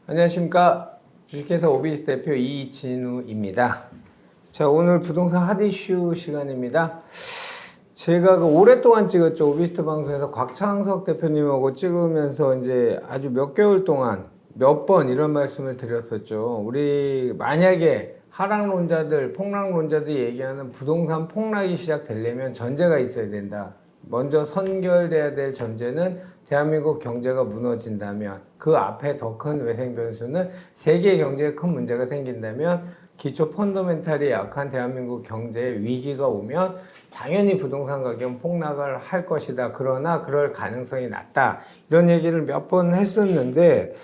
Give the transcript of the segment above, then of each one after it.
안녕하십니까. 주식회사 오비스 대표 이진우입니다. 자, 오늘 부동산 핫 이슈 시간입니다. 제가 오랫동안 찍었죠. 오비스트 방송에서 곽창석 대표님하고 찍으면서 이제 아주 몇 개월 동안 몇 번 이런 말씀을 드렸었죠. 우리 만약에 하락론자들, 폭락론자들이 얘기하는 부동산 폭락이 시작되려면 전제가 있어야 된다. 먼저 선결돼야 될 전제는 대한민국 경제가 무너진다면, 그 앞에 더 큰 외생 변수는 세계 경제에 큰 문제가 생긴다면, 기초 펀더멘탈이 약한 대한민국 경제에 위기가 오면 당연히 부동산 가격은 폭락을 할 것이다. 그러나 그럴 가능성이 낮다. 이런 얘기를 몇 번 했었는데,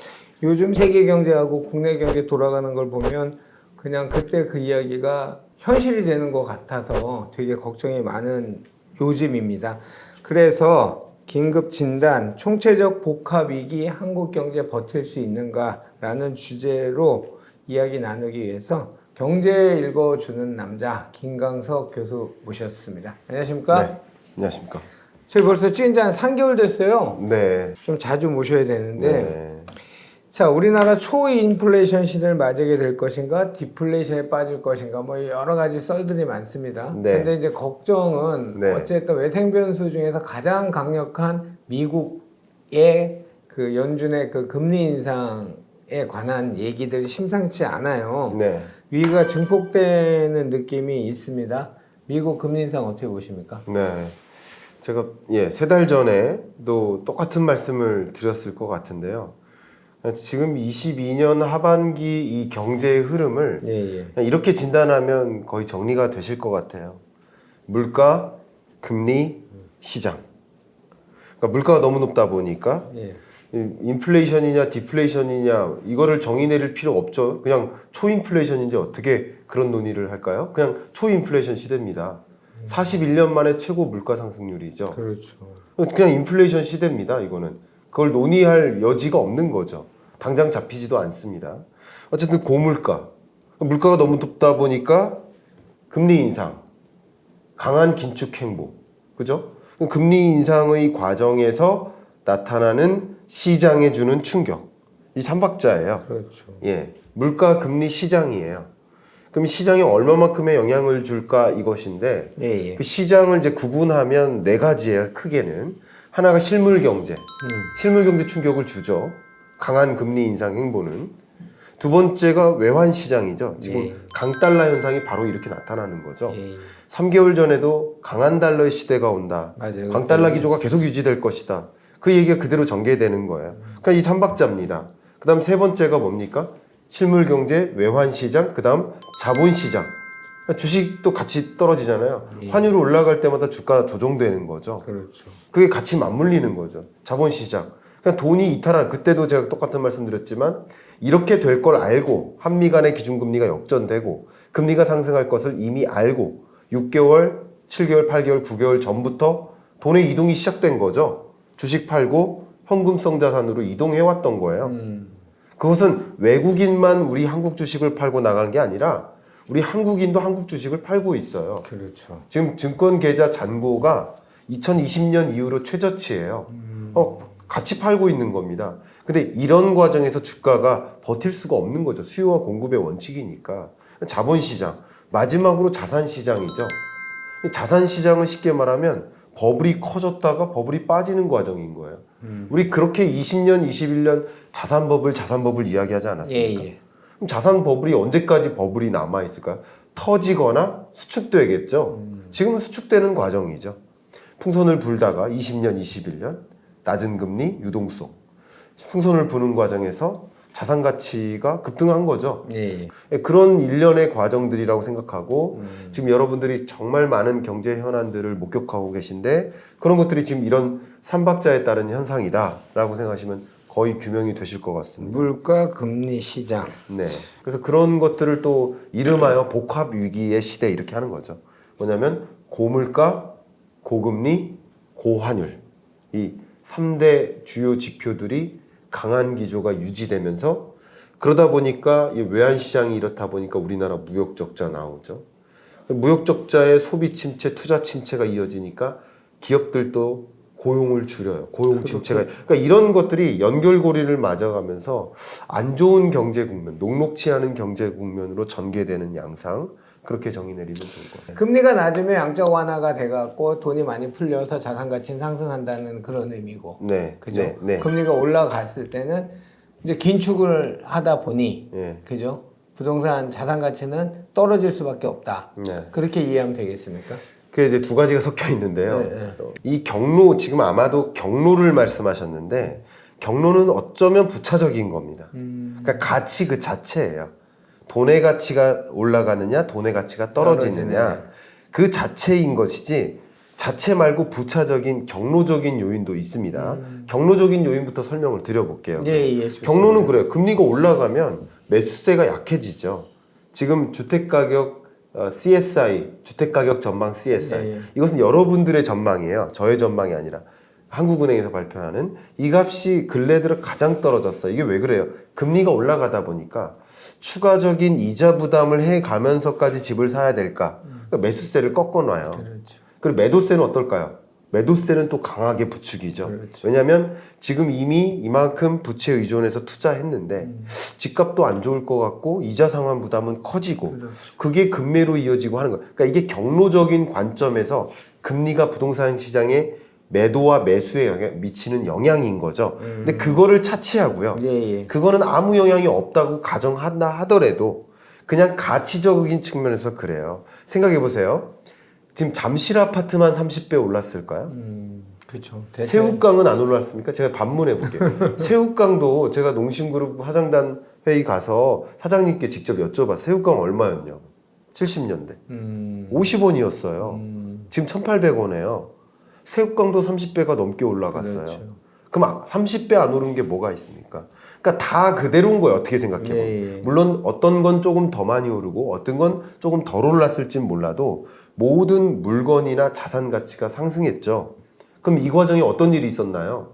요즘 세계 경제하고 국내 경제 돌아가는 걸 보면 그냥 그때 그 이야기가 현실이 되는 것 같아서 되게 걱정이 많은 요즘입니다. 그래서 긴급 진단, 총체적 복합 위기, 한국 경제 버틸 수 있는가라는 주제로 이야기 나누기 위해서 경제 읽어주는 남자 김광석 교수 모셨습니다. 안녕하십니까? 네, 안녕하십니까? 저희 벌써 찍은 지 한 3개월 됐어요. 네. 좀 자주 모셔야 되는데. 네. 자, 우리나라 초인플레이션 시대를 맞이하게 될 것인가, 디플레이션에 빠질 것인가, 뭐 여러 가지 썰들이 많습니다. 네. 근데 이제 걱정은 네. 어쨌든 외생 변수 중에서 가장 강력한 미국의 그 연준의 그 금리 인상에 관한 얘기들이 심상치 않아요. 네. 위기가 증폭되는 느낌이 있습니다. 미국 금리 인상 어떻게 보십니까? 네. 제가 3달 전에도 똑같은 말씀을 드렸을 것 같은데요. 지금 22년 하반기 이 경제의 흐름을 그냥 이렇게 진단하면 거의 정리가 되실 것 같아요. 물가, 금리, 시장. 그러니까 물가가 너무 높다 보니까 인플레이션이냐 디플레이션이냐 이거를 정의 내릴 필요 없죠. 그냥 초인플레이션인데 어떻게 그런 논의를 할까요? 그냥 초인플레이션 시대입니다. 41년 만에 최고 물가 상승률이죠. 그렇죠. 그냥 인플레이션 시대입니다. 이거는. 그걸 논의할 여지가 없는 거죠. 당장 잡히지도 않습니다. 어쨌든 고물가. 물가가 너무 높다 보니까 금리 인상, 강한 긴축 행보. 그죠? 금리 인상의 과정에서 나타나는 시장에 주는 충격. 이 3박자예요. 그렇죠. 물가, 금리, 시장이에요. 그럼 시장에 얼마만큼의 영향을 줄까 이것인데 그 시장을 이제 구분하면 4가지예요. 크게는. 하나가 실물 경제. 실물 경제 충격을 주죠. 강한 금리 인상 행보는. 두 번째가 외환 시장이죠. 지금 강달러 현상이 바로 이렇게 나타나는 거죠. 3개월 전에도 강한 달러의 시대가 온다. 맞아요. 강달러 기조가 계속 유지될 것이다. 그 얘기가 그대로 전개되는 거예요. 그러니까 이 3박자입니다. 그 다음 세 번째가 뭡니까? 실물 경제, 외환 시장, 그 다음 자본 시장. 주식도 같이 떨어지잖아요. 환율이 올라갈 때마다 주가 조정되는 거죠. 그렇죠. 그게 같이 맞물리는 거죠. 자본 시장. 그러니까 돈이 이탈한, 그때도 제가 똑같은 말씀 드렸지만 이렇게 될 걸 알고 한미 간의 기준금리가 역전되고 금리가 상승할 것을 이미 알고 6개월, 7개월, 8개월, 9개월 전부터 돈의 이동이 시작된 거죠. 주식 팔고 현금성 자산으로 이동해왔던 거예요. 그것은 외국인만 우리 한국 주식을 팔고 나간 게 아니라 우리 한국인도 한국 주식을 팔고 있어요. 그렇죠. 지금 증권 계좌 잔고가 2020년 이후로 최저치예요. 같이 팔고 있는 겁니다. 근데 이런 과정에서 주가가 버틸 수가 없는 거죠. 수요와 공급의 원칙이니까. 자본시장. 마지막으로 자산시장이죠. 자산시장은 쉽게 말하면 버블이 커졌다가 버블이 빠지는 과정인 거예요. 우리 그렇게 20년, 21년 자산버블 이야기하지 않았습니까? 그럼 자산 버블이 언제까지 버블이 남아있을까요? 터지거나 수축되겠죠. 지금은 수축되는 과정이죠. 풍선을 불다가 20년, 21년 낮은 금리, 유동성. 풍선을 부는 과정에서 자산 가치가 급등한 거죠. 그런 일련의 과정들이라고 생각하고 지금 여러분들이 정말 많은 경제 현안들을 목격하고 계신데 그런 것들이 지금 이런 3박자에 따른 현상이다라고 생각하시면 거의 규명이 되실 것 같습니다. 물가, 금리, 시장. 네. 그래서 그런 것들을 또 이름하여 복합 위기의 시대 이렇게 하는 거죠. 뭐냐면 고물가, 고금리, 고환율. 이 3대 주요 지표들이 강한 기조가 유지되면서 그러다 보니까 이 외환시장이 이렇다 보니까 우리나라 무역적자 나오죠. 무역적자에 소비 침체, 투자 침체가 이어지니까 기업들도 고용을 줄여요. 고용 침체가. 그러니까 이런 것들이 연결고리를 맞아가면서 안 좋은 경제 국면, 녹록치 않은 경제 국면으로 전개되는 양상. 그렇게 정의 내리면 좋을 것 같아요. 금리가 낮으면 양적 완화가 돼갖고 돈이 많이 풀려서 자산 가치는 상승한다는 그런 의미고. 네. 그죠? 네. 네. 금리가 올라갔을 때는 이제 긴축을 하다 보니, 네. 그죠? 부동산 자산 가치는 떨어질 수밖에 없다. 네. 그렇게 이해하면 되겠습니까? 그게 이제 두 가지가 섞여 있는데요. 네. 이 경로, 지금 아마도 경로를 말씀하셨는데, 경로는 어쩌면 부차적인 겁니다. 그러니까 가치 그 자체예요. 돈의 가치가 올라가느냐, 돈의 가치가 떨어지느냐, 그 자체인 것이지, 자체 말고 부차적인 경로적인 요인도 있습니다. 경로적인 요인부터 설명을 드려볼게요. 예, 경로는 그래요. 금리가 올라가면 매수세가 약해지죠. 지금 주택가격 CSI, 주택가격 전망 CSI. 네. 이것은 여러분들의 전망이에요. 저의 전망이 아니라. 한국은행에서 발표하는 이 값이 근래 들어 가장 떨어졌어요. 이게 왜 그래요? 금리가 올라가다 보니까 추가적인 이자 부담을 해가면서까지 집을 사야 될까? 그러니까 매수세를 꺾어놔요. 그렇죠. 그리고 매도세는 어떨까요? 매도세는 또 강하게 부추기죠. 그렇죠. 왜냐하면 지금 이미 이만큼 부채 의존해서 투자했는데 집값도 안 좋을 것 같고 이자 상환 부담은 커지고 그렇죠. 그게 금매로 이어지고 하는 거예요. 그러니까 이게 경로적인 관점에서 금리가 부동산 시장에 매도와 매수에 미치는 영향인 거죠. 근데 그거를 차치하고요. 예. 그거는 아무 영향이 없다고 가정한다 하더라도 그냥 가치적인 측면에서 그래요. 생각해 보세요. 지금 잠실 아파트만 30배 올랐을까요? 그렇죠. 새우깡은 안 올랐습니까? 제가 반문해 볼게요. 새우깡도 제가 농심그룹 화장단 회의 가서 사장님께 직접 여쭤봐. 새우깡 얼마였냐고. 70년대. 50원이었어요. 지금 1,800원이에요. 새우깡도 30배가 넘게 올라갔어요. 그렇죠. 그럼 30배 안 오른 게 뭐가 있습니까? 그러니까 다 그대로인 거예요. 어떻게 생각해 보면. 예. 물론 어떤 건 조금 더 많이 오르고 어떤 건 조금 덜 올랐을진 몰라도 모든 물건이나 자산 가치가 상승했죠. 그럼 이 과정에 어떤 일이 있었나요?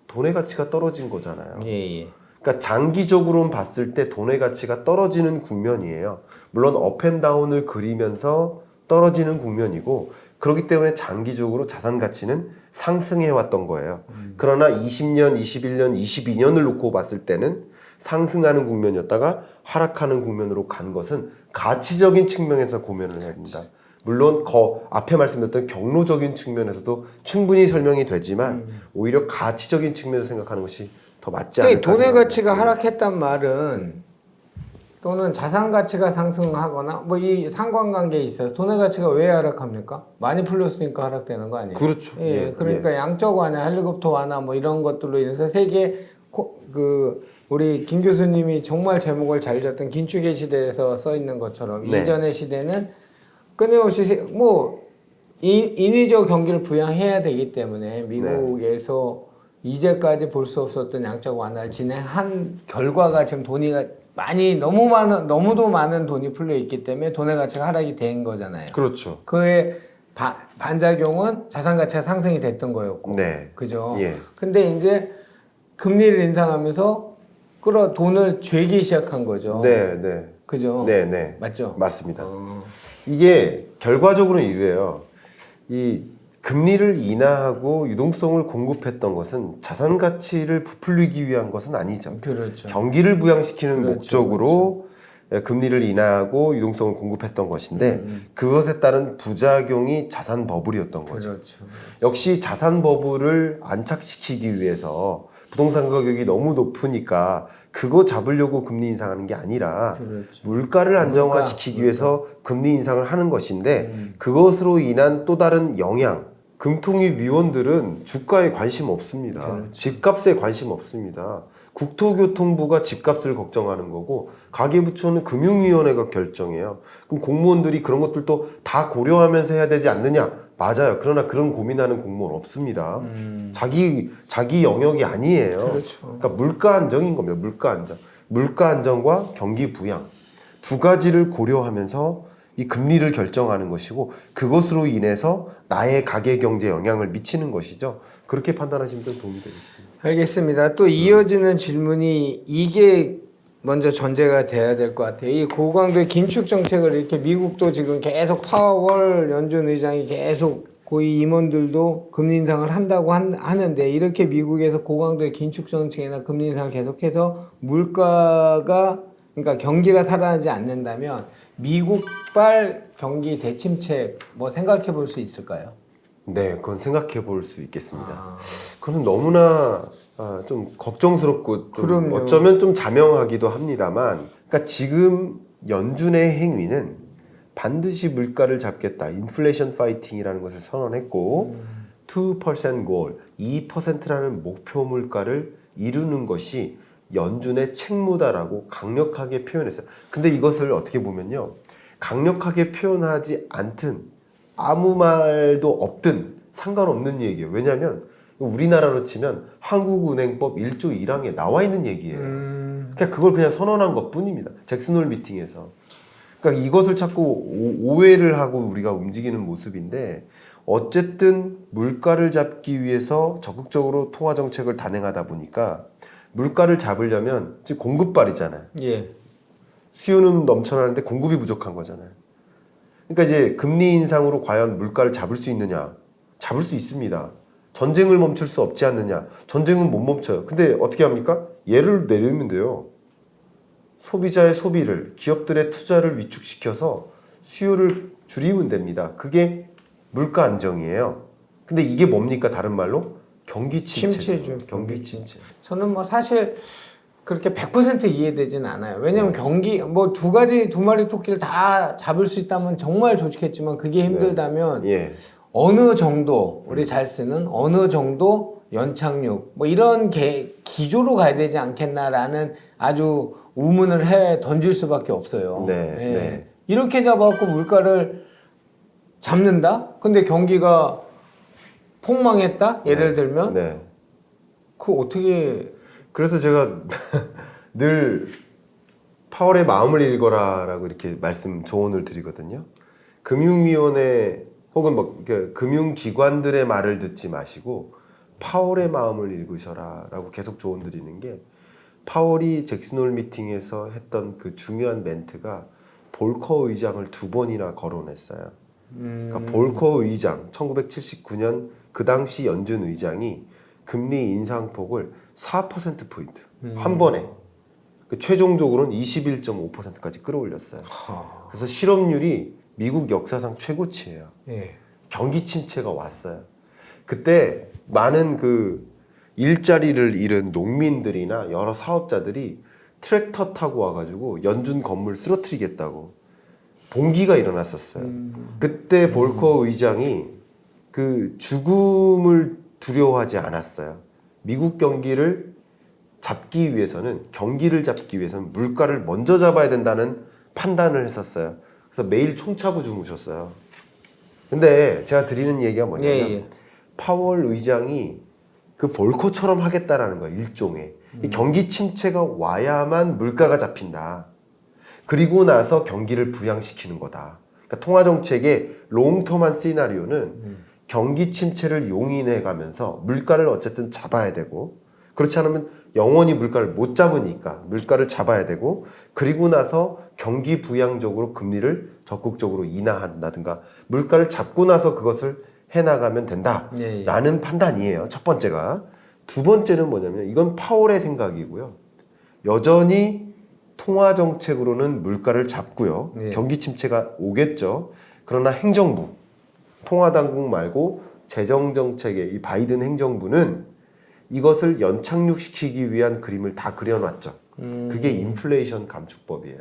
돈의 가치가 떨어진 거잖아요. 예. 그러니까 장기적으로는 봤을 때 돈의 가치가 떨어지는 국면이에요. 물론 업앤다운을 그리면서 떨어지는 국면이고 그렇기 때문에 장기적으로 자산 가치는 상승해 왔던 거예요. 그러나 20년, 21년, 22년을 놓고 봤을 때는 상승하는 국면이었다가 하락하는 국면으로 간 것은 가치적인 측면에서 고민을 해야 됩니다. 물론 앞에 말씀드렸던 경로적인 측면에서도 충분히 설명이 되지만 오히려 가치적인 측면에서 생각하는 것이 더 맞지 않을까 돈의 생각합니다. 가치가 하락했단 말은 또는 자산 가치가 상승하거나 뭐 이 상관관계에 있어요. 돈의 가치가 왜 하락합니까? 많이 풀렸으니까 하락되는 거 아니에요? 그렇죠. 예, 그러니까 양적 완화, 헬리콥터 완화 뭐 이런 것들로 인해서 세계 우리 김 교수님이 정말 제목을 잘 줬던 긴축의 시대에서 써 있는 것처럼 네. 이전의 시대는 끊임없이 뭐 인위적 경기를 부양해야 되기 때문에 미국에서 이제까지 볼 수 없었던 양적 완화를 진행한 결과가 지금 너무도 많은 돈이 풀려 있기 때문에 돈의 가치가 하락이 된 거잖아요. 그렇죠. 그의 반작용은 자산 가치가 상승이 됐던 거였고, 네. 그죠? 예. 근데 이제 금리를 인상하면서 돈을 죄기 시작한 거죠. 네. 그죠? 네. 맞죠? 맞습니다. 이게 결과적으로는 이래요. 이 금리를 인하하고 유동성을 공급했던 것은 자산 가치를 부풀리기 위한 것은 아니죠. 그렇죠. 경기를 부양시키는 그렇죠, 목적으로 금리를 인하하고 유동성을 공급했던 것인데 그것에 따른 부작용이 자산 버블이었던 거죠. 그렇죠. 역시 자산 버블을 안착시키기 위해서 부동산 가격이 너무 높으니까 그거 잡으려고 금리 인상하는 게 아니라 그렇죠. 물가를 안정화시키기 위해서 금리 인상을 하는 것인데 그것으로 인한 또 다른 영향 금통위 위원들은 주가에 관심 없습니다. 그렇죠. 집값에 관심 없습니다. 국토교통부가 집값을 걱정하는 거고 가계부처는 금융위원회가 결정해요. 그럼 공무원들이 그런 것들도 다 고려하면서 해야 되지 않느냐? 맞아요. 그러나 그런 고민하는 공무원 없습니다. 자기 영역이 아니에요. 그렇죠. 그러니까 물가 안정인 겁니다. 물가 안정. 물가 안정과 경기 부양 두 가지를 고려하면서 이 금리를 결정하는 것이고 그것으로 인해서 나의 가계 경제에 영향을 미치는 것이죠. 그렇게 판단하시면 도움이 되겠습니다. 알겠습니다. 또 이어지는 질문이 이게 먼저 전제가 돼야 될 것 같아요. 이 고강도의 긴축 정책을 이렇게 미국도 지금 계속 파월 연준 의장이 계속 고위 임원들도 금리 인상을 한다고 하는데 이렇게 미국에서 고강도의 긴축 정책이나 금리 인상을 계속해서 물가가 그러니까 경기가 살아나지 않는다면 미국발 경기 대침책 뭐 생각해 볼 수 있을까요? 네, 그건 생각해 볼 수 있겠습니다. 그건 너무나 좀 걱정스럽고 좀 그럼요. 어쩌면 좀 자명하기도 합니다만, 그러니까 지금 연준의 행위는 반드시 물가를 잡겠다, 인플레이션 파이팅이라는 것을 선언했고 2% goal, 2%라는 목표 물가를 이루는 것이 연준의 책무다라고 강력하게 표현했어요. 근데 이것을 어떻게 보면요, 강력하게 표현하지 않든 아무 말도 없든 상관없는 얘기예요. 왜냐하면 우리나라로 치면 한국은행법 1조 1항에 나와 있는 얘기예요. 그냥 그걸 그냥 선언한 것뿐입니다. 잭슨홀 미팅에서. 그러니까 이것을 자꾸 오해를 하고 우리가 움직이는 모습인데, 어쨌든 물가를 잡기 위해서 적극적으로 통화 정책을 단행하다 보니까 물가를 잡으려면 지금 공급발이잖아요. 예. 수요는 넘쳐나는데 공급이 부족한 거잖아요. 그러니까 이제 금리 인상으로 과연 물가를 잡을 수 있느냐? 잡을 수 있습니다. 전쟁을 멈출 수 없지 않느냐? 전쟁은 못 멈춰요. 근데 어떻게 합니까? 예를 내리면 돼요. 소비자의 소비를, 기업들의 투자를 위축시켜서 수요를 줄이면 됩니다. 그게 물가 안정이에요. 근데 이게 뭡니까? 다른 말로 경기 침체죠. 침체죠. 경기 침체. 저는 뭐 사실 그렇게 100% 이해되진 않아요. 왜냐면 경기 뭐 두 마리 토끼를 다 잡을 수 있다면 정말 좋겠지만 그게 힘들다면 예. 어느 정도 우리 잘 쓰는 어느 정도 연착륙 뭐 이런 기조로 가야 되지 않겠나라는 아주 우문을 해 던질 수밖에 없어요. 네, 예. 네. 이렇게 잡아갖고 물가를 잡는다? 근데 경기가 폭망했다? 예를 들면 네. 그 어떻게 그래서 제가 늘 파월의 마음을 읽어라라고 이렇게 조언을 드리거든요. 금융위원회 혹은 뭐 금융기관들의 말을 듣지 마시고 파월의 마음을 읽으셔라라고 계속 조언 드리는 게, 파월이 잭슨홀 미팅에서 했던 그 중요한 멘트가 볼커 의장을 2번이나 거론했어요. 그러니까 볼커 의장 1979년 그 당시 연준 의장이 금리 인상폭을 4%포인트 한 번에 최종적으로는 21.5%까지 끌어올렸어요. 그래서 실업률이 미국 역사상 최고치예요. 예. 경기 침체가 왔어요. 그때 많은 그 일자리를 잃은 농민들이나 여러 사업자들이 트랙터 타고 와가지고 연준 건물 쓰러뜨리겠다고 봉기가 일어났었어요. 그때 볼커 의장이 그 죽음을 두려워하지 않았어요. 미국 경기를 잡기 위해서는 물가를 먼저 잡아야 된다는 판단을 했었어요. 그래서 매일 총 차고 주무셨어요. 근데 제가 드리는 얘기가 뭐냐면 파월 의장이 그 볼커처럼 하겠다라는 거예요. 일종의 이 경기 침체가 와야만 물가가 잡힌다. 그리고 나서 경기를 부양시키는 거다. 그러니까 통화 정책의 롱텀한 시나리오는 경기 침체를 용인해 가면서 물가를 어쨌든 잡아야 되고, 그렇지 않으면 영원히 물가를 못 잡으니까 물가를 잡아야 되고, 그리고 나서 경기 부양적으로 금리를 적극적으로 인하한다든가 물가를 잡고 나서 그것을 해나가면 된다라는 판단이에요. 첫 번째가. 두 번째는 뭐냐면 이건 파월의 생각이고요. 여전히 통화 정책으로는 물가를 잡고요. 경기 침체가 오겠죠. 그러나 행정부, 통화 당국 말고 재정 정책의 이 바이든 행정부는 이것을 연착륙시키기 위한 그림을 다 그려놨죠. 그게 인플레이션 감축법이에요.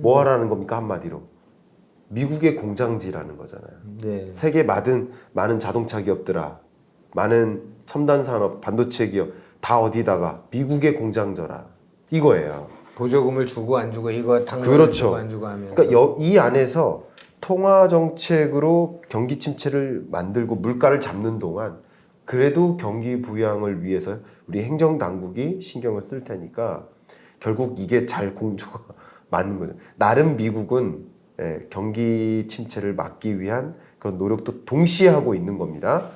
뭐 하라는 겁니까? 한마디로 미국의 공장지라는 거잖아요. 네. 세계 많은 자동차 기업들아, 많은 첨단 산업, 반도체 기업 다 어디다가 미국의 공장져라, 이거예요. 보조금을 주고 안 주고 이거 당근을 그렇죠. 주고 안 주고 하면 그러니까 이 안에서 통화 정책으로 경기 침체를 만들고 물가를 잡는 동안 그래도 경기 부양을 위해서 우리 행정 당국이 신경을 쓸 테니까 결국 이게 잘 공조가 맞는 거죠. 나름 미국은 경기 침체를 막기 위한 그런 노력도 동시에 하고 있는 겁니다.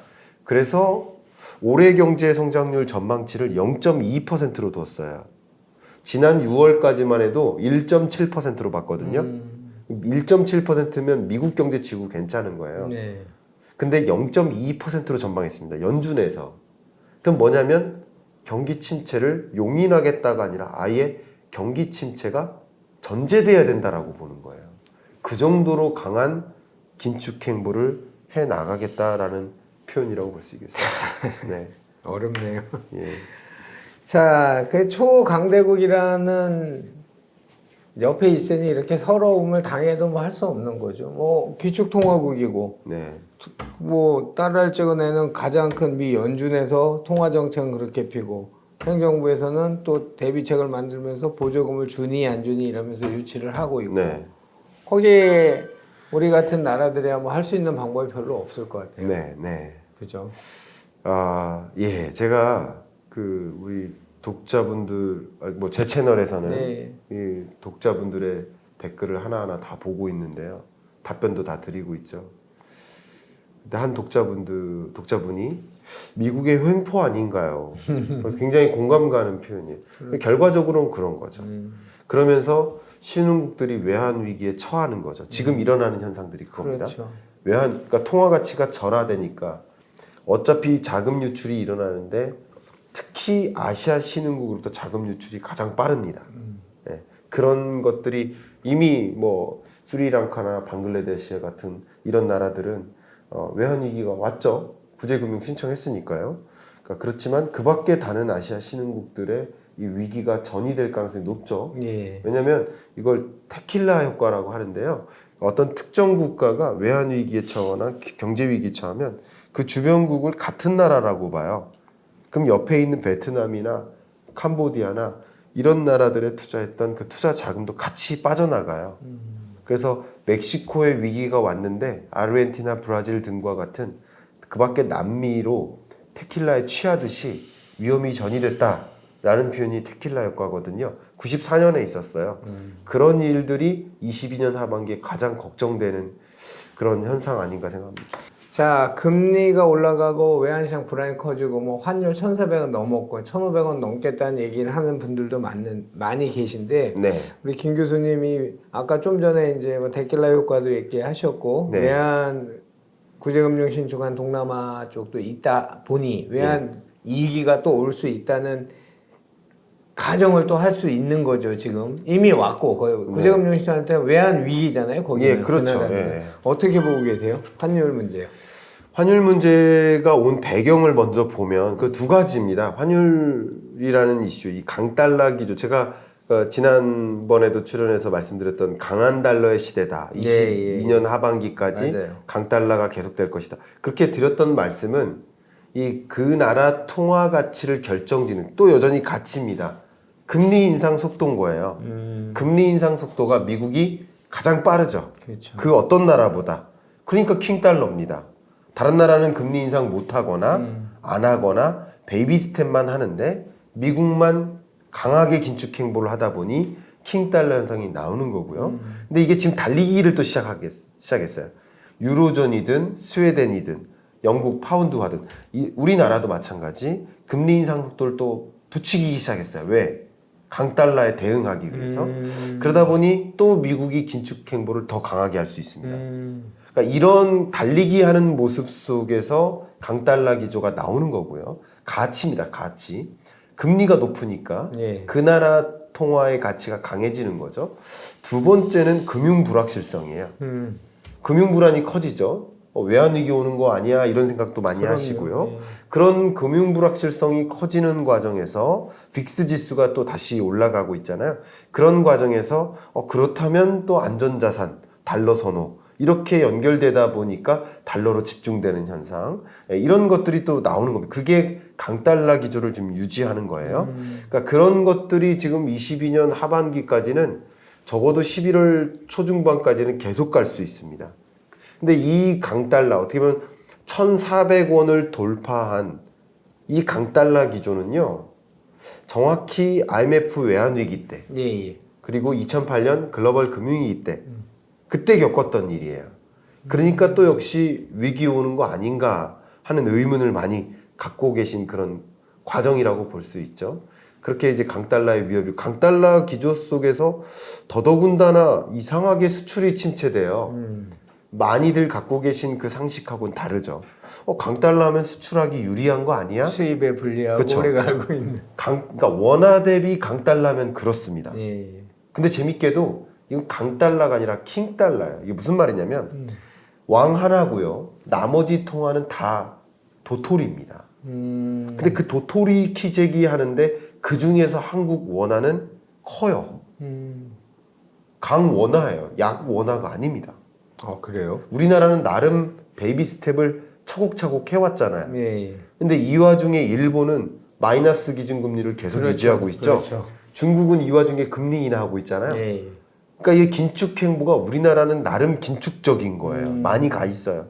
그래서 올해 경제 성장률 전망치를 0.2%로 뒀어요. 지난 6월까지만 해도 1.7%로 봤거든요. 1.7%면 미국 경제 치고 괜찮은 거예요. 네. 근데 0.22%로 전망했습니다. 연준에서. 그럼 뭐냐면 경기 침체를 용인하겠다가 아니라 아예 경기 침체가 전제돼야 된다라고 보는 거예요. 그 정도로 강한 긴축 행보를 해 나가겠다라는 표현이라고 볼 수 있겠습니다. 네. 어렵네요. 예. 자, 그 초강대국이라는 옆에 있으니 이렇게 서러움을 당해도 뭐 할 수 없는 거죠. 뭐 기축통화국이고 네. 뭐 따라할 적어내는 가장 큰 미 연준에서 통화정책은 그렇게 피고 행정부에서는 또 대비책을 만들면서 보조금을 주니 안 주니 이러면서 유치를 하고 있고 네. 거기에 우리 같은 나라들이야 뭐 할 수 있는 방법이 별로 없을 것 같아요. 네. 네. 그죠? 아, 예. 제가 그 우리 독자분들 뭐 제 채널에서는 네. 이 독자분들의 댓글을 하나하나 다 보고 있는데요. 답변도 다 드리고 있죠. 근데 한 독자분이 미국의 횡포 아닌가요? 그래서 굉장히 공감 가는 표현이에요. 결과적으로는 그런 거죠. 그러면서 신흥국들이 외환 위기에 처하는 거죠. 지금 일어나는 현상들이 그겁니다. 그렇죠. 그러니까 통화 가치가 절하되니까 어차피 자금 유출이 일어나는데 특히 아시아 신흥국으로부터 자금 유출이 가장 빠릅니다. 네. 그런 것들이 이미 뭐 스리랑카나 방글라데시 같은 이런 나라들은 외환 위기가 왔죠. 구제금융 신청했으니까요. 그러니까 그렇지만 그 밖에 다른 아시아 신흥국들의 이 위기가 전이될 가능성이 높죠. 예. 왜냐하면 이걸 테킬라 효과라고 하는데요. 어떤 특정 국가가 외환 위기에 처하거나 경제 위기에 처하면 그 주변국을 같은 나라라고 봐요. 그럼 옆에 있는 베트남이나 캄보디아나 이런 나라들에 투자했던 그 투자 자금도 같이 빠져나가요. 그래서 멕시코의 위기가 왔는데 아르헨티나, 브라질 등과 같은 그 밖에 남미로 테킬라에 취하듯이 위험이 전이됐다라는 표현이 테킬라 효과거든요. 94년에 있었어요. 그런 일들이 22년 하반기에 가장 걱정되는 그런 현상 아닌가 생각합니다. 자, 금리가 올라가고 외환시장 불안이 커지고 뭐 환율 1,400원 넘었고 1,500원 넘겠다는 얘기를 하는 분들도 많이 계신데 네. 우리 김 교수님이 아까 좀 전에 이제 뭐 데킬라 효과도 얘기하셨고 네. 외환 구제금융 신축한 동남아 쪽도 있다 보니 외환 이기가 또 올 수 있다는 가정을 또 할 수 있는 거죠. 지금 이미 왔고 거의 구제금융 신축할 때 외환 위기잖아요. 거기는 예, 그렇죠. 그 예. 어떻게 보고 계세요? 환율 문제요. 환율 문제가 온 배경을 먼저 보면 그 두 가지입니다. 환율이라는 이슈, 이 강달러 기조. 제가 지난번에도 출연해서 말씀드렸던 강한 달러의 시대다. 22년 하반기까지 맞아요. 강달러가 계속될 것이다. 그렇게 드렸던 말씀은 그 나라 통화 가치를 결정짓는 또 여전히 가치입니다. 금리 인상 속도인 거예요. 금리 인상 속도가 미국이 가장 빠르죠. 그렇죠. 그 어떤 나라보다. 그러니까 킹달러입니다. 다른 나라는 금리 인상 못 하거나 안 하거나 베이비 스텝만 하는데 미국만 강하게 긴축 행보를 하다 보니 킹달러 현상이 나오는 거고요. 근데 이게 지금 달리기를 또 시작했어요. 유로존이든 스웨덴이든 영국 파운드화든 우리나라도 마찬가지 금리 인상 속도를 또 붙이기 시작했어요. 왜? 강달러에 대응하기 위해서. 그러다 보니 또 미국이 긴축 행보를 더 강하게 할 수 있습니다. 그러니까 이런 달리기 하는 모습 속에서 강달러 기조가 나오는 거고요. 가치입니다. 가치. 금리가 높으니까 예. 그 나라 통화의 가치가 강해지는 거죠. 두 번째는 금융 불확실성이에요. 금융 불안이 커지죠. 외환위기 오는 거 아니야 이런 생각도 많이 그럼요. 하시고요. 예. 그런 금융 불확실성이 커지는 과정에서 빅스 지수가 또 다시 올라가고 있잖아요. 그런 과정에서 그렇다면 또 안전자산, 달러 선호 이렇게 연결되다 보니까 달러로 집중되는 현상 이런 것들이 또 나오는 겁니다. 그게 강달러 기조를 지금 유지하는 거예요. 그러니까 그런 것들이 지금 22년 하반기까지는 적어도 11월 초중반까지는 계속 갈 수 있습니다. 근데 이 강달러 어떻게 보면 1,400원을 돌파한 이 강달러 기조는요. 정확히 IMF 외환위기 때 예. 그리고 2008년 글로벌 금융위기 때 그때 겪었던 일이에요. 그러니까 또 역시 위기 오는 거 아닌가 하는 의문을 많이 갖고 계신 그런 과정이라고 볼 수 있죠. 그렇게 이제 강달러의 위협이 강달러 기조 속에서 더더군다나 이상하게 수출이 침체돼요. 많이들 갖고 계신 그 상식하고는 다르죠. 강달러 하면 수출하기 유리한 거 아니야? 수입에 불리하고 그쵸. 우리가 알고 있는. 그러니까 원화 대비 강달러 하면 그렇습니다. 예. 근데 재밌게도 이건 강달러가 아니라 킹달러예요. 이게 무슨 말이냐면 왕 하나고요. 나머지 통화는 다 도토리입니다. 근데 그 도토리 키재기 하는데 그 중에서 한국 원화는 커요. 강원화예요. 약원화가 아닙니다. 그래요? 우리나라는 나름 베이비 스텝을 차곡차곡 해왔잖아요. 예. 근데 이 와중에 일본은 마이너스 기준금리를 계속 그렇죠. 유지하고 있죠. 그렇죠. 중국은 이 와중에 금리 인하하고 있잖아요. 예. 그러니까 이 긴축 행보가 우리나라는 나름 긴축적인 거예요. 많이 가 있어요.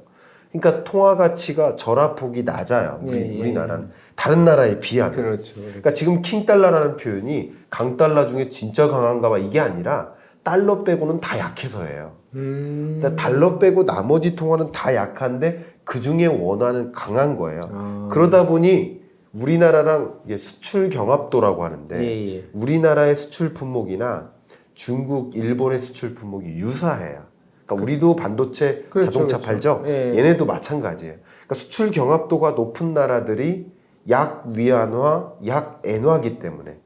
그러니까 통화 가치가 절하폭이 낮아요. 우리나라는 다른 나라에 비하면. 그렇죠. 그러니까 지금 킹달러라는 표현이 강달러 중에 진짜 강한가 봐 이게 아니라 달러 빼고는 다 약해서예요. 그러니까 달러 빼고 나머지 통화는 다 약한데 그 중에 원화는 강한 거예요. 그러다 보니 우리나라랑 수출 경합도라고 하는데 예. 우리나라의 수출 품목이나 중국, 일본의 수출 품목이 유사해요. 그러니까 우리도 반도체, 그렇죠, 자동차 그렇죠. 팔죠. 예. 얘네도 마찬가지예요. 그러니까 수출 경합도가 높은 나라들이 약 위안화, 약 엔화기 때문에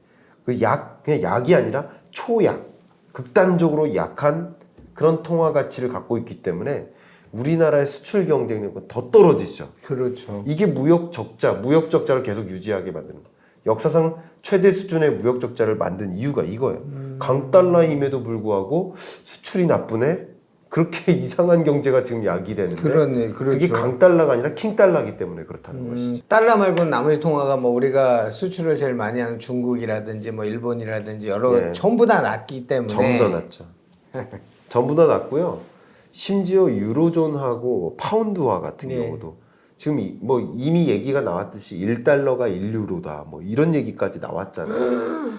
그냥 약이 아니라 초약, 극단적으로 약한 그런 통화 가치를 갖고 있기 때문에 우리나라의 수출 경쟁력은 더 떨어지죠. 그렇죠. 이게 무역 적자를 계속 유지하게 만드는 거예요. 역사상 최대 수준의 무역 적자를 만든 이유가 이거예요. 강달러임에도 불구하고 수출이 나쁘네? 그렇게 이상한 경제가 지금 야기되는데 그러네. 그렇죠. 그게 강달러가 아니라 킹달러이기 때문에 그렇다는 것이죠. 달러 말고는 나머지 통화가 뭐 우리가 수출을 제일 많이 하는 중국이라든지 뭐 일본이라든지 여러 네. 전부 다 낮기 때문에 전부 다 낮죠. 전부 다 낮고요. 심지어 유로존하고 파운드화 같은 네. 경우도 지금 뭐 이미 얘기가 나왔듯이 1달러가 1유로다 뭐 이런 얘기까지 나왔잖아요.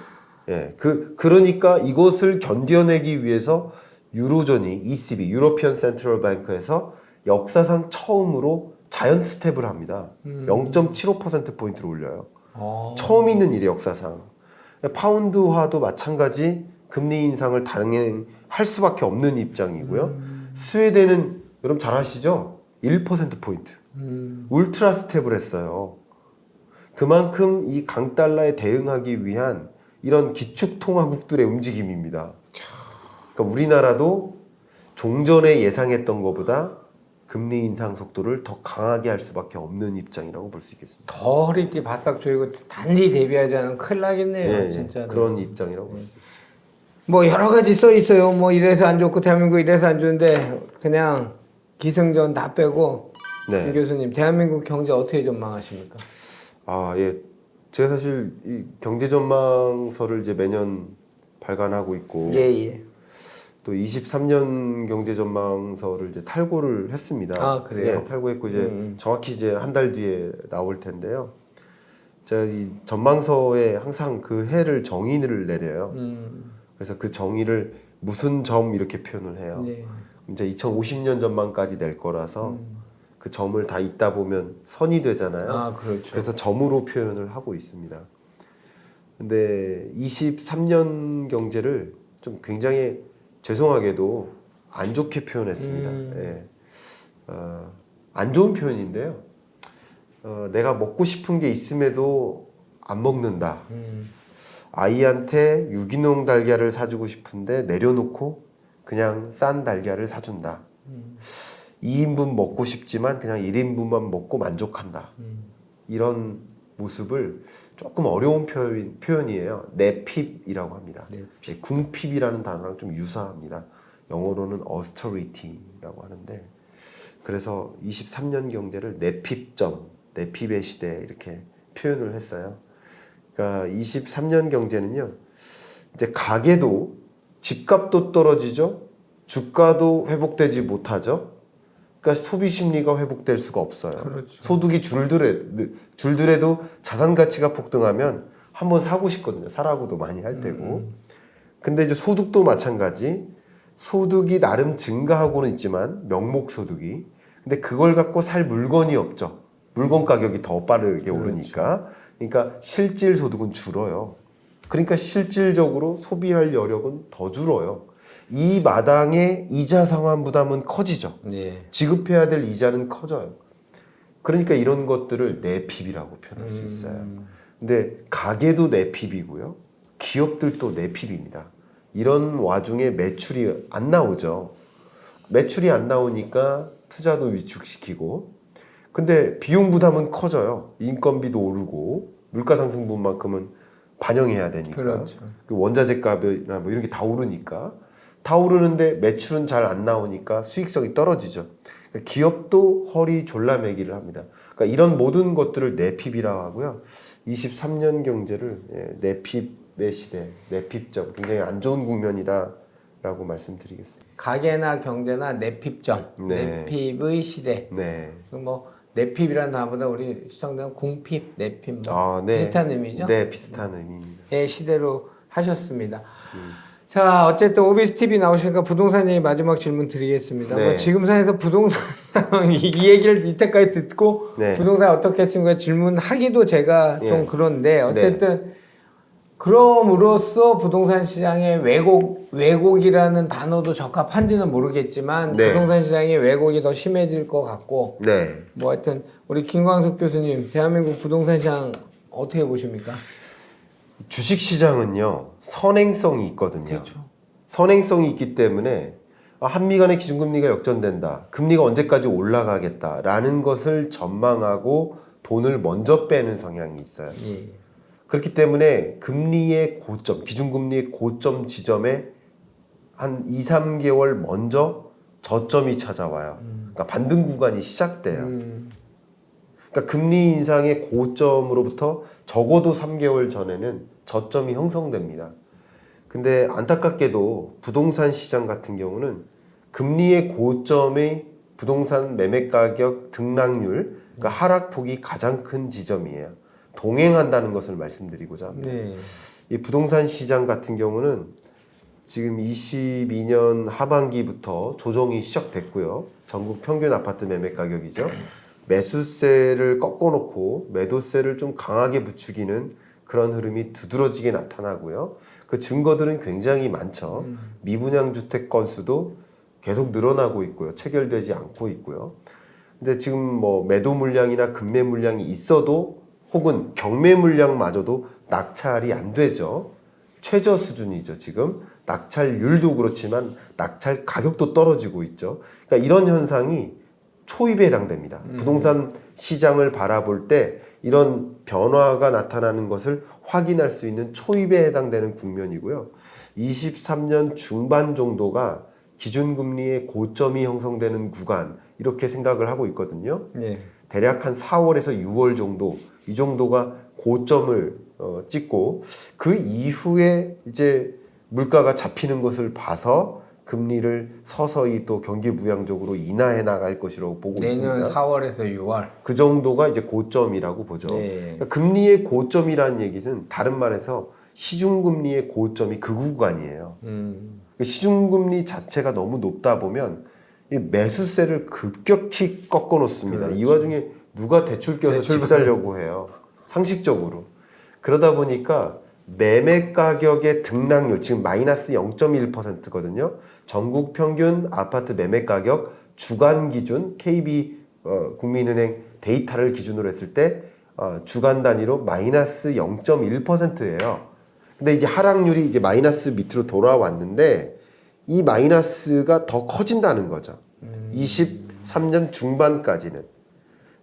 예, 그러니까 이것을 견뎌내기 위해서 유로존이 ECB 유로피언 센트럴 뱅크에서 역사상 처음으로 자이언트 스텝을 합니다. 0.75% 포인트를 올려요. 처음 있는 일이 역사상. 파운드화도 마찬가지 금리 인상을 단행할 수밖에 없는 입장이고요. 스웨덴은 여러분 잘 아시죠? 1% 포인트. 울트라 스텝을 했어요. 그만큼 이 강달러에 대응하기 위한 이런 기축통화국들의 움직임입니다. 그러니까 우리나라도 종전에 예상했던 것보다 금리 인상 속도를 더 강하게 할 수밖에 없는 입장이라고 볼 수 있겠습니다. 더 허리띠 바싹 조이고 단디 대비하지 않으면 큰일 나겠네요. 예, 진짜. 그런 입장이라고 볼 수 있죠. 뭐 여러 가지 써 있어요. 뭐 이래서 안 좋고 대한민국 이래서 안 좋은데 그냥 기승전 다 빼고 네. 김 교수님 대한민국 경제 어떻게 전망하십니까? 예. 제가 사실 이 경제 전망서를 이제 매년 발간하고 있고 예. 또 23년 경제 전망서를 이제 탈고를 했습니다. 아, 그래요? 예, 탈고했고 이제 정확히 이제 한 달 뒤에 나올 텐데요. 제가 이 전망서에 항상 그 해를 정의를 내려요. 그래서 그 정의를 무슨 점 이렇게 표현을 해요. 네. 이제 2050년 전망까지 낼 거라서 그 점을 다 잇다 보면 선이 되잖아요. 아, 그렇죠. 그래서 점으로 표현을 하고 있습니다. 근데 23년 경제를 좀 굉장히 죄송하게도 안 좋게 표현했습니다. 예. 안 좋은 표현인데요. 내가 먹고 싶은 게 있음에도 안 먹는다. 아이한테 유기농 달걀을 사주고 싶은데 내려놓고 그냥 싼 달걀을 사준다. 2인분 먹고 싶지만 그냥 1인분만 먹고 만족한다. 이런 모습을 조금 어려운 표현이에요. 내핍이라고 합니다. 네, 궁핍이라는 단어랑 좀 유사합니다. 영어로는 austerity라고 하는데 그래서 23년 경제를 내핍점, 내핍의 시대 이렇게 표현을 했어요. 그러니까 23년 경제는요. 이제 가계도 집값도 떨어지죠. 주가도 회복되지 못하죠. 그러니까 소비 심리가 회복될 수가 없어요. 그렇죠. 소득이 줄더라도 자산 가치가 폭등하면 한번 사고 싶거든요. 사라고도 많이 할 테고. 근데 이제 소득도 마찬가지. 소득이 나름 증가하고는 있지만 명목 소득이. 근데 그걸 갖고 살 물건이 없죠. 물건 가격이 더 빠르게 오르니까. 그러니까 실질 소득은 줄어요. 그러니까 실질적으로 소비할 여력은 더 줄어요. 이 마당에 이자 상환 부담은 커지죠. 네. 지급해야 될 이자는 커져요. 그러니까 이런 것들을 내핍이라고 표현할 수 있어요. 근데 가게도 내핍이고요. 기업들도 내핍입니다. 이런 와중에 매출이 안 나오죠. 매출이 안 나오니까 투자도 위축시키고, 근데 비용 부담은 커져요. 인건비도 오르고 물가 상승분만큼은 반영해야 되니까. 그렇죠. 그 원자재 값이나 뭐 이런 게 다 오르니까, 다 오르는데 매출은 잘 안 나오니까 수익성이 떨어지죠. 그러니까 기업도 허리 졸라매기를 합니다. 그러니까 이런 모든 것들을 내핍이라고 하고요. 23년 경제를 내핍의 시대, 내핍적, 굉장히 안 좋은 국면이다라고 말씀드리겠습니다. 가계나 경제나 내핍점, 네. 내핍의 시대. 네. 뭐 내핍이라는 단어보다 우리 시청자는 궁핍, 내핍 뭐 네. 비슷한 의미죠. 네, 비슷한 의미입니다. 의 시대로 하셨습니다. 자, 어쨌든 오비스 TV 나오시니까 부동산 얘기 마지막 질문 드리겠습니다. 네. 뭐 지금 상에서 부동산 이 얘기를 이때까지 듣고 네. 부동산 어떻게 했습니까 질문하기도 제가 좀 예. 그런데 어쨌든 그럼으로써 부동산 시장의 왜곡이라는 단어도 적합한지는 모르겠지만 네. 부동산 시장의 왜곡이 더 심해질 것 같고 네. 뭐 하여튼 우리 김광석 교수님 대한민국 부동산 시장 어떻게 보십니까? 주식 시장은요, 선행성이 있거든요. 그렇죠. 선행성이 있기 때문에 한미 간의 기준금리가 역전된다. 금리가 언제까지 올라가겠다라는 것을 전망하고 돈을 먼저 빼는 성향이 있어요. 예. 그렇기 때문에 금리의 고점, 기준금리의 고점 지점에 한 2, 3개월 먼저 저점이 찾아와요. 그러니까 반등 구간이 시작돼요. 그러니까 금리 인상의 고점으로부터 적어도 3개월 전에는 저점이 형성됩니다. 근데 안타깝게도 부동산 시장 같은 경우는 금리의 고점의 부동산 매매 가격 등락률, 그러니까 하락폭이 가장 큰 지점이에요. 동행한다는 것을 말씀드리고자 합니다. 네. 이 부동산 시장 같은 경우는 지금 22년 하반기부터 조정이 시작됐고요. 전국 평균 아파트 매매 가격이죠. 매수세를 꺾어놓고 매도세를 좀 강하게 부추기는 그런 흐름이 두드러지게 나타나고요. 그 증거들은 굉장히 많죠. 미분양 주택 건수도 계속 늘어나고 있고요. 체결되지 않고 있고요. 근데 지금 뭐 매도 물량이나 급매 물량이 있어도 혹은 경매 물량마저도 낙찰이 안 되죠. 최저 수준이죠. 지금 낙찰률도 그렇지만 낙찰 가격도 떨어지고 있죠. 그러니까 이런 현상이 초입에 해당됩니다. 부동산 시장을 바라볼 때 이런 변화가 나타나는 것을 확인할 수 있는 초입에 해당되는 국면이고요. 23년 중반 정도가 기준금리의 고점이 형성되는 구간 이렇게 생각을 하고 있거든요. 네. 대략 한 4월에서 6월 정도 이 정도가 고점을 찍고 그 이후에 이제 물가가 잡히는 것을 봐서 금리를 서서히 또 경기부양적으로 인하해 나갈 것이라고 보고 내년 있습니다. 4월에서 6월. 그 정도가 이제 고점이라고 보죠. 네. 그러니까 금리의 고점이라는 얘기는 다른 말해서 시중금리의 고점이 그 구간이에요. 시중금리 자체가 너무 높다 보면 이 매수세를 급격히 꺾어 놓습니다. 이 와중에 누가 대출 껴서 집 살려고 해요. 상식적으로. 그러다 보니까 매매 가격의 등락률 지금 마이너스 0.1%거든요. 전국 평균 아파트 매매 가격 주간 기준 KB 국민은행 데이터를 기준으로 했을 때 주간 단위로 마이너스 0.1%예요. 근데 이제 하락률이 이제 마이너스 밑으로 돌아왔는데 이 마이너스가 더 커진다는 거죠. 23년 중반까지는.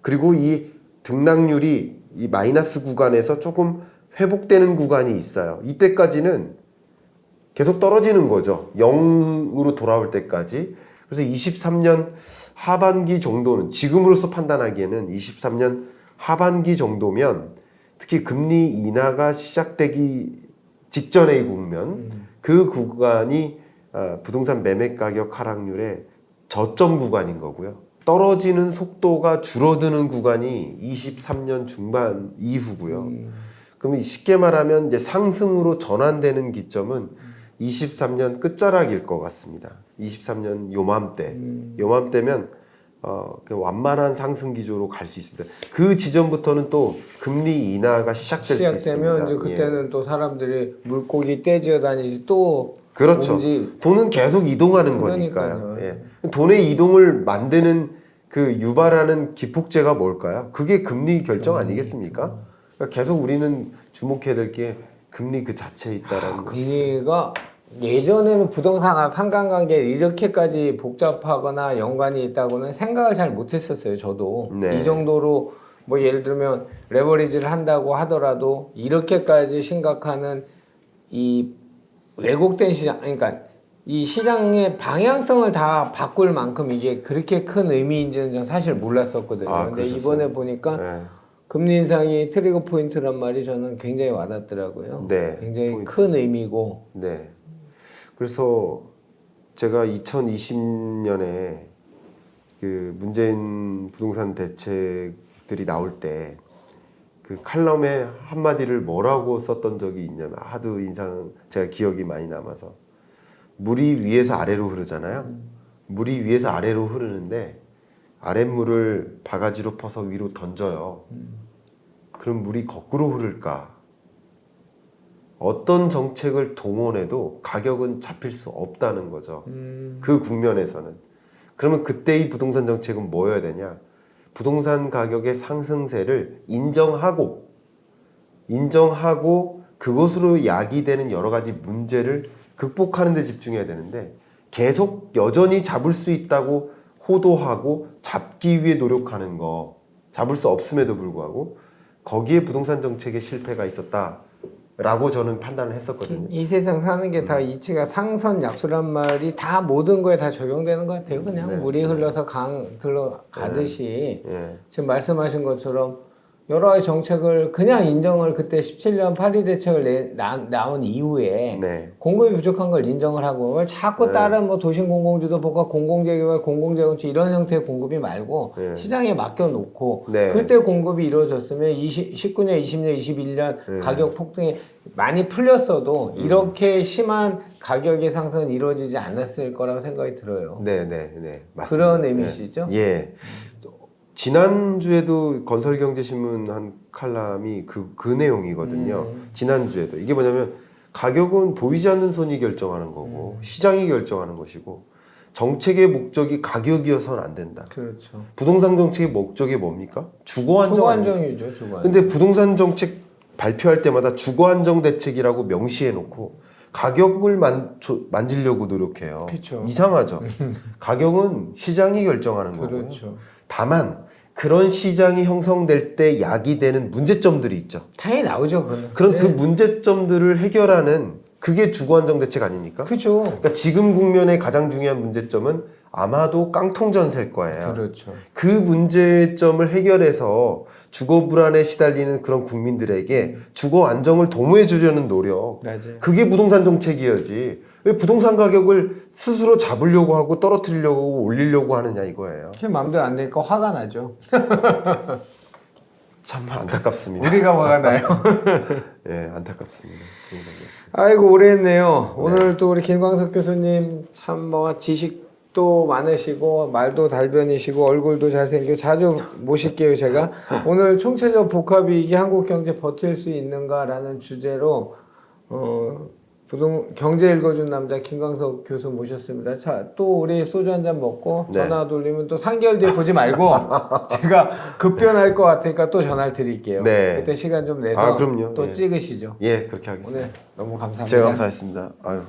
그리고 이 등락률이 이 마이너스 구간에서 조금 회복되는 구간이 있어요. 이때까지는 계속 떨어지는 거죠. 0으로 돌아올 때까지. 그래서 23년 하반기 정도는 지금으로서 판단하기에는 23년 하반기 정도면 특히 금리 인하가 시작되기 직전의 국면 그 구간이 부동산 매매 가격 하락률의 저점 구간인 거고요. 떨어지는 속도가 줄어드는 구간이 23년 중반 이후고요. 그럼 쉽게 말하면 이제 상승으로 전환되는 기점은 23년 끝자락일 것 같습니다. 23년 요맘때. 요맘때면 완만한 상승 기조로 갈 수 있습니다. 그 지점부터는 또 금리 인하가 시작될 수 있습니다. 시작되면 이제 그때는 또 사람들이 물고기 떼지어 다니지 또 그렇죠. 뭔지 돈은 계속 이동하는 그러니까요. 거니까요. 예. 돈의 이동을 만드는 그 유발하는 기폭제가 뭘까요? 그게 금리 결정 아니겠습니까? 그러니까 계속 우리는 주목해야 될 게 금리 그 자체에 있다라는 것이죠. 금리가 예전에는 부동산 상관관계에 이렇게까지 복잡하거나 연관이 있다고는 생각을 잘 못했었어요. 저도 네. 이 정도로 뭐 예를 들면 레버리지를 한다고 하더라도 이렇게까지 심각한 이 왜곡된 시장, 그러니까 이 시장의 방향성을 다 바꿀 만큼 이게 그렇게 큰 의미인지는 전 사실 몰랐었거든요. 근데 그러셨어요? 이번에 보니까 네. 금리 인상이 트리거 포인트란 말이 저는 굉장히 와닿더라고요. 네, 굉장히 포인트. 큰 의미고. 네. 그래서 제가 2020년에 그 문재인 부동산 대책들이 나올 때 그 칼럼에 한마디를 뭐라고 썼던 적이 있냐면 하도 제가 기억이 많이 남아서 물이 위에서 아래로 흐르잖아요. 물이 위에서 아래로 흐르는데 아랫물을 바가지로 퍼서 위로 던져요. 그럼 물이 거꾸로 흐를까? 어떤 정책을 동원해도 가격은 잡힐 수 없다는 거죠. 그 국면에서는. 그러면 그때 이 부동산 정책은 뭐여야 되냐? 부동산 가격의 상승세를 인정하고 그것으로 야기되는 여러 가지 문제를 극복하는 데 집중해야 되는데 계속 여전히 잡을 수 있다고 호도하고 잡기 위해 노력하는 거, 잡을 수 없음에도 불구하고 거기에 부동산 정책의 실패가 있었다라고 저는 판단을 했었거든요. 이 세상 사는 게 다 이치가 상선약수란 말이 다 모든 거에 다 적용되는 것 같아요. 그냥 물이 흘러서 가듯이 지금 말씀하신 것처럼 여러 가지 정책을 그냥 인정을 그때 17년 파리 대책을 나온 이후에 공급이 부족한 걸 인정을 하고 왜 자꾸 다른 뭐 도심 공공주도 복합 공공재개발 공공재건축 이런 형태의 공급이 말고 시장에 맡겨놓고 그때 공급이 이루어졌으면 19년, 20년, 21년 가격 폭등이 많이 풀렸어도 이렇게 심한 가격의 상승은 이루어지지 않았을 거라고 생각이 들어요. 네, 맞습니다. 그런 의미시죠? 예. 지난주에도 건설경제신문 한 칼럼이 그 내용이거든요. 지난주에도. 이게 뭐냐면 가격은 보이지 않는 손이 결정하는 거고 시장이 결정하는 것이고 정책의 목적이 가격이어서는 안 된다. 그렇죠. 부동산 정책의 목적이 뭡니까? 주거 안정. 주거 안정이죠, 주거 안정. 근데 부동산 정책 발표할 때마다 주거 안정 대책이라고 명시해 놓고 가격을 만지려고 노력해요. 그렇죠. 이상하죠. 가격은 시장이 결정하는 거고요. 그렇죠. 다만 그런 시장이 형성될 때 야기되는 문제점들이 있죠. 당연히 나오죠, 그러면. 그런 그 문제점들을 해결하는 그게 주거 안정 대책 아닙니까? 그렇죠. 그러니까 지금 국면의 가장 중요한 문제점은 아마도 깡통 전세일 거예요. 그렇죠. 그 문제점을 해결해서 주거 불안에 시달리는 그런 국민들에게 주거 안정을 도모해 주려는 노력. 맞아요. 그게 부동산 정책이어야지. 왜 부동산 가격을 스스로 잡으려고 하고 떨어뜨리려고 하고 올리려고 하느냐 이거예요. 제 마음대로 안 되니까 화가 나죠. 참 안타깝습니다. 우리가 화가 나요. 예, 안타깝습니다. 아이고 오래 했네요. 오늘 또 우리 김광석 교수님 참 뭐 지식도 많으시고 말도 달변이시고 얼굴도 잘생겨 자주 모실게요 제가. 오늘 총체적 복합이익이 한국 경제 버틸 수 있는가라는 주제로 경제 읽어준 남자 김광석 교수 모셨습니다. 자, 또 우리 소주 한 잔 먹고 전화 돌리면 또 3개월 뒤에 보지 말고 제가 급변할 것 같으니까 또 전화를 드릴게요. 그때 시간 좀 내서 그럼요. 또 찍으시죠. 예, 그렇게 하겠습니다. 오늘 너무 감사합니다. 제가 감사했습니다. 아유.